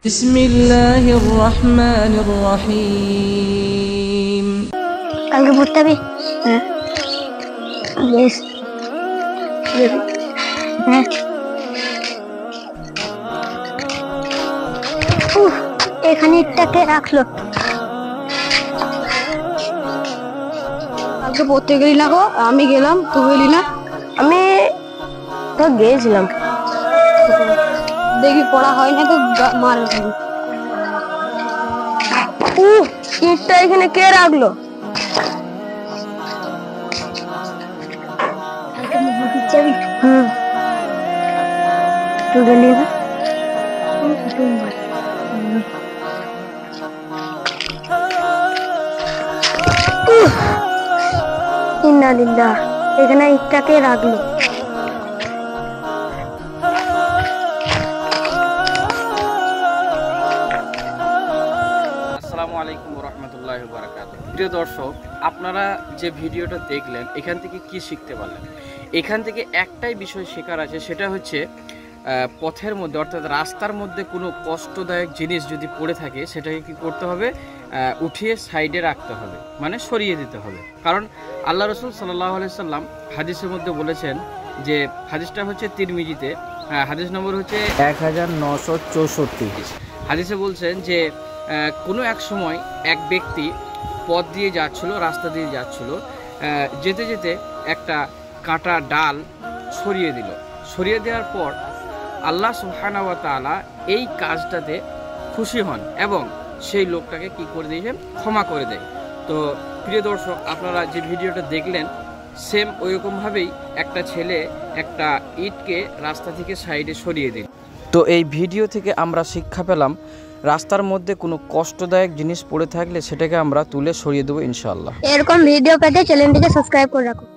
বিসমিল্লাহির রহমানির রহিম। কালকে পড়তে হবে? হ্যাঁ বেশ। হ্যাঁ এখানে একটাকে রাখলো। কালকে পড়তে গেলি না গো? আমি গেলাম, তুই গেলি না? আমি তো গিয়েছিলাম, দেখি পড়া হয় না তো মার। ইটটা এখানে কে রাখলো? তুই গেলি না? ইন্নালিল্লাহ, এখানে ইটটাকে রাখলো। আসসালামু আলাইকুম রহমতুল্লাহ বারাকাতুহু। প্রিয় দর্শক, আপনারা যে ভিডিওটা দেখলেন এখান থেকে কি শিখতে পারলেন? এখান থেকে একটাই বিষয় শেখার আছে, সেটা হচ্ছে পথের মধ্যে অর্থাৎ রাস্তার মধ্যে কোনো কষ্টদায়ক জিনিস যদি পড়ে থাকে সেটাকে কি করতে হবে? উঠিয়ে সাইডে রাখতে হবে, মানে সরিয়ে দিতে হবে। কারণ আল্লাহ রসুল সাল্লাল্লাহু আলাইহি সাল্লাম হাদিসের মধ্যে বলেছেন, যে হাদিসটা হচ্ছে তিরমিজিতে, হাদিস নম্বর হচ্ছে 1964। হাদিসে বলছেন যে কোনো এক সময় এক ব্যক্তি পথ দিয়ে যাচ্ছিল, রাস্তা দিয়ে যাচ্ছিল, যেতে যেতে একটা কাঁটা ডাল সরিয়ে দিল। সরিয়ে দেওয়ার পর আল্লাহ সুবহানাহু ওয়া তাআলা এই কাজটাতে খুশি হন এবং সেই লোকটাকে কি করে দিয়েছেন? ক্ষমা করে দেয়। তো প্রিয় দর্শক, আপনারা যে ভিডিওটা দেখলেন সেম ওইরকমভাবেই একটা ছেলে একটা ইটকে রাস্তা থেকে সাইডে সরিয়ে দিল। তো এই ভিডিও থেকে আমরা শিক্ষা পেলাম, রাস্তার মধ্যে কোনো কষ্টদায়ক জিনিস পড়ে থাকলে সেটাকে আমরা তুলে সরিয়ে দেবো ইনশাআল্লাহ। এরকম ভিডিও পেতে চ্যানেলটিকে সাবস্ক্রাইব করে রাখুন।